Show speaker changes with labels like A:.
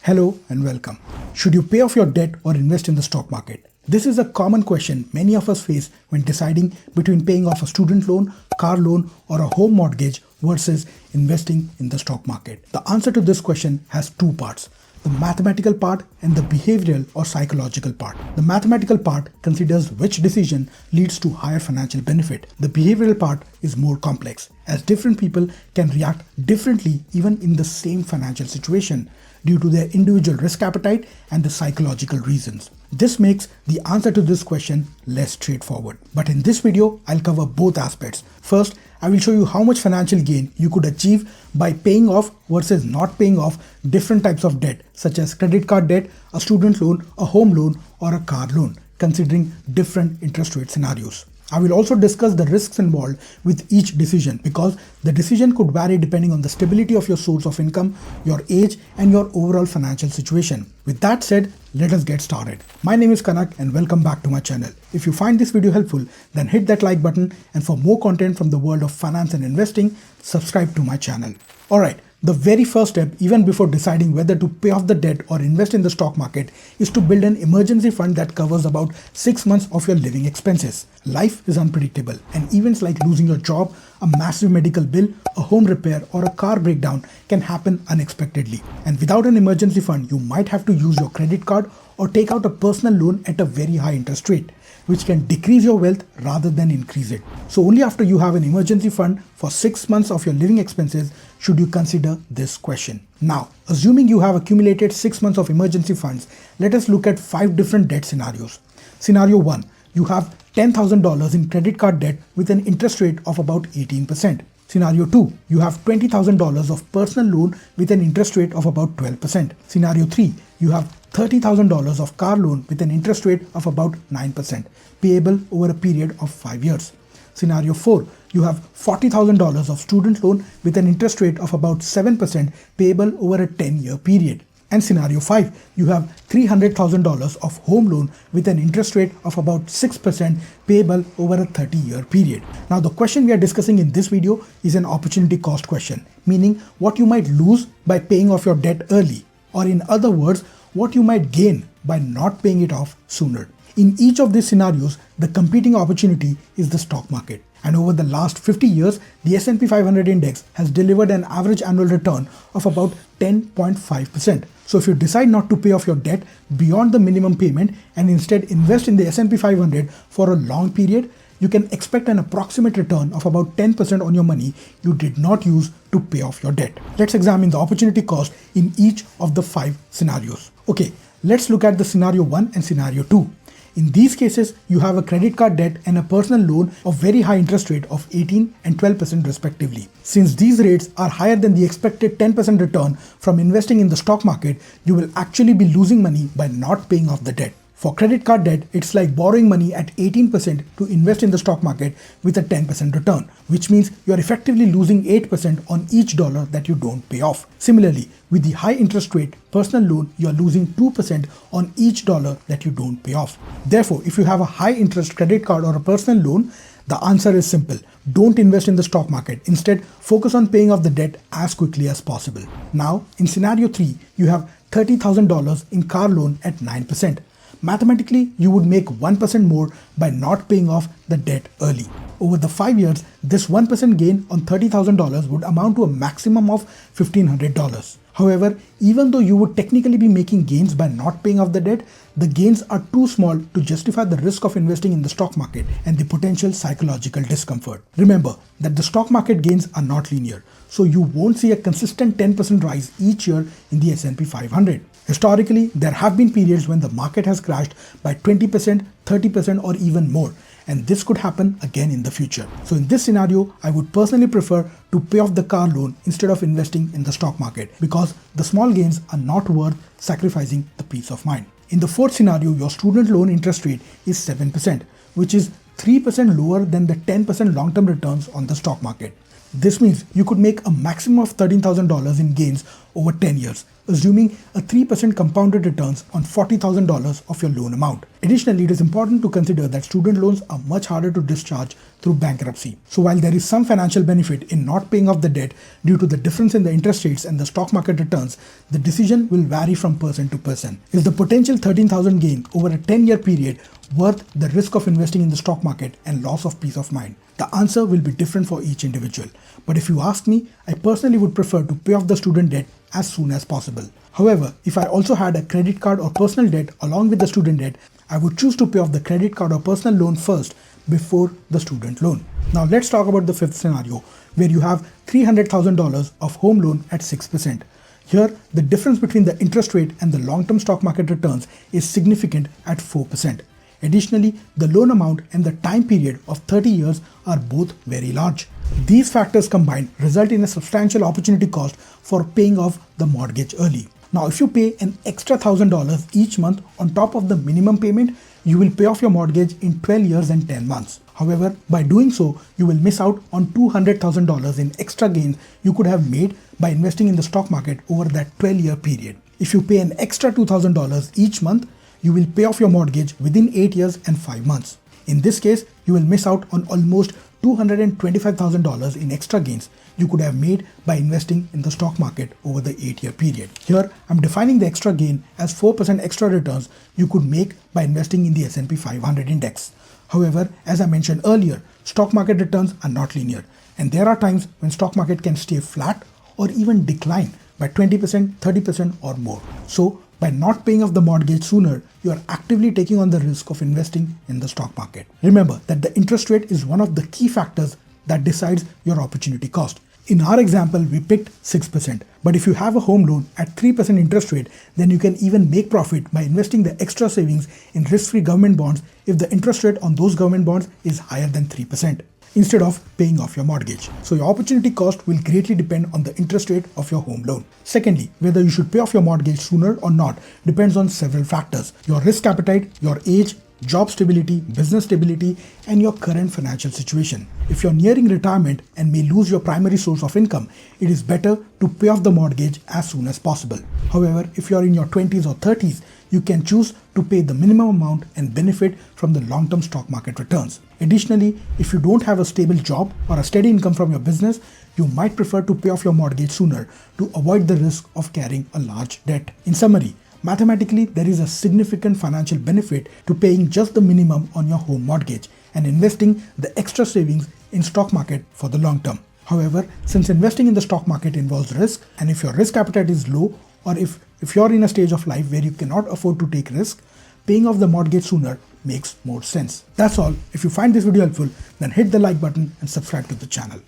A: Hello and welcome. Should you pay off your debt or invest in the stock market? This is a common question many of us face when deciding between paying off a student loan, car loan, or a home mortgage versus investing in the stock market. The answer to this question has two parts: the mathematical part and the behavioral or psychological part. The mathematical part considers which decision leads to higher financial benefit. The behavioral part is more complex, as different people can react differently even in the same financial situation due to their individual risk appetite and the psychological reasons. This makes the answer to this question less straightforward. But in this video, I'll cover both aspects. First, I will show you how much financial gain you could achieve by paying off versus not paying off different types of debt, such as credit card debt, a student loan, a home loan, or a car loan, considering different interest rate scenarios. I will also discuss the risks involved with each decision, because the decision could vary depending on the stability of your source of income, your age, and your overall financial situation. With that said, let us get started. My name is Kanak and welcome back to my channel. If you find this video helpful, then hit that like button, and for more content from the world of finance and investing, subscribe to my channel. Alright. The very first step, even before deciding whether to pay off the debt or invest in the stock market, is to build an emergency fund that covers about 6 months of your living expenses. Life is unpredictable, and events like losing your job, a massive medical bill, a home repair, or a car breakdown can happen unexpectedly. And without an emergency fund, you might have to use your credit card or take out a personal loan at a very high interest rate, which can decrease your wealth rather than increase it. So only after you have an emergency fund for 6 months of your living expenses should you consider this question. Now, assuming you have accumulated 6 months of emergency funds, let us look at 5 different debt scenarios. Scenario 1. You have $10,000 in credit card debt with an interest rate of about 18%. Scenario 2. You have $20,000 of personal loan with an interest rate of about 12%. Scenario 3. You have $30,000 of car loan with an interest rate of about 9%, payable over a period of 5 years. Scenario 4. You have $40,000 of student loan with an interest rate of about 7%, payable over a 10-year period. And scenario 5, you have $300,000 of home loan with an interest rate of about 6%, payable over a 30-year period. Now, the question we are discussing in this video is an opportunity cost question, meaning what you might lose by paying off your debt early, or in other words, what you might gain by not paying it off sooner. In each of these scenarios, the competing opportunity is the stock market. And over the last 50 years, the S&P 500 index has delivered an average annual return of about 10.5%. So if you decide not to pay off your debt beyond the minimum payment and instead invest in the S&P 500 for a long period, you can expect an approximate return of about 10% on your money you did not use to pay off your debt. Let's examine the opportunity cost in each of the 5 scenarios. Okay, let's look at the scenario 1 and scenario 2. In these cases, you have a credit card debt and a personal loan of very high interest rate of 18 and 12% respectively. Since these rates are higher than the expected 10% return from investing in the stock market, you will actually be losing money by not paying off the debt. For credit card debt, it's like borrowing money at 18% to invest in the stock market with a 10% return, which means you're effectively losing 8% on each dollar that you don't pay off. Similarly, with the high interest rate personal loan, you're losing 2% on each dollar that you don't pay off. Therefore, if you have a high interest credit card or a personal loan, the answer is simple. Don't invest in the stock market. Instead, focus on paying off the debt as quickly as possible. Now, in scenario 3, you have $30,000 in car loan at 9%. Mathematically, you would make 1% more by not paying off the debt early. Over the 5 years, this 1% gain on $30,000 would amount to a maximum of $1,500. However, even though you would technically be making gains by not paying off the debt, the gains are too small to justify the risk of investing in the stock market and the potential psychological discomfort. Remember that the stock market gains are not linear, so you won't see a consistent 10% rise each year in the S&P 500. Historically, there have been periods when the market has crashed by 20%, 30% or even more, and this could happen again in the future. So in this scenario, I would personally prefer to pay off the car loan instead of investing in the stock market, because the small gains are not worth sacrificing the peace of mind. In the fourth scenario, your student loan interest rate is 7%, which is 3% lower than the 10% long-term returns on the stock market. This means you could make a maximum of $13,000 in gains over 10 years, assuming a 3% compounded returns on $40,000 of your loan amount. Additionally, it is important to consider that student loans are much harder to discharge through bankruptcy. So while there is some financial benefit in not paying off the debt due to the difference in the interest rates and the stock market returns, the decision will vary from person to person. Is the potential 13,000 gain over a 10-year period worth the risk of investing in the stock market and loss of peace of mind? The answer will be different for each individual. But if you ask me, I personally would prefer to pay off the student debt as soon as possible. However, if I also had a credit card or personal debt along with the student debt, I would choose to pay off the credit card or personal loan first before the student loan. Now let's talk about the fifth scenario, where you have $300,000 of home loan at 6%. Here, the difference between the interest rate and the long-term stock market returns is significant at 4%. Additionally, the loan amount and the time period of 30 years are both very large. These factors combined result in a substantial opportunity cost for paying off the mortgage early. Now, if you pay an extra $1,000 each month on top of the minimum payment, you will pay off your mortgage in 12 years and 10 months. However, by doing so, you will miss out on $200,000 in extra gains you could have made by investing in the stock market over that 12-year period. If you pay an extra $2,000 each month, you will pay off your mortgage within 8 years and 5 months. In this case, you will miss out on almost $225,000 in extra gains you could have made by investing in the stock market over the 8-year period. Here, I'm defining the extra gain as 4% extra returns you could make by investing in the S&P 500 index. However, as I mentioned earlier, stock market returns are not linear, and there are times when stock market can stay flat or even decline by 20%, 30% or more. So, by not paying off the mortgage sooner, you are actively taking on the risk of investing in the stock market. Remember that the interest rate is one of the key factors that decides your opportunity cost. In our example, we picked 6%. But if you have a home loan at 3% interest rate, then you can even make profit by investing the extra savings in risk-free government bonds if the interest rate on those government bonds is higher than 3%. Instead of paying off your mortgage. So your opportunity cost will greatly depend on the interest rate of your home loan. Secondly, whether you should pay off your mortgage sooner or not depends on several factors: your risk appetite, your age, job stability, business stability, and your current financial situation. If you're nearing retirement and may lose your primary source of income, it is better to pay off the mortgage as soon as possible. However, if you're in your 20s or 30s, you can choose to pay the minimum amount and benefit from the long-term stock market returns. Additionally, if you don't have a stable job or a steady income from your business, you might prefer to pay off your mortgage sooner to avoid the risk of carrying a large debt. In summary, mathematically, there is a significant financial benefit to paying just the minimum on your home mortgage and investing the extra savings in stock market for the long term. However, since investing in the stock market involves risk, and if your risk appetite is low, or if you're in a stage of life where you cannot afford to take risk, paying off the mortgage sooner makes more sense. That's all. If you find this video helpful, then hit the like button and subscribe to the channel.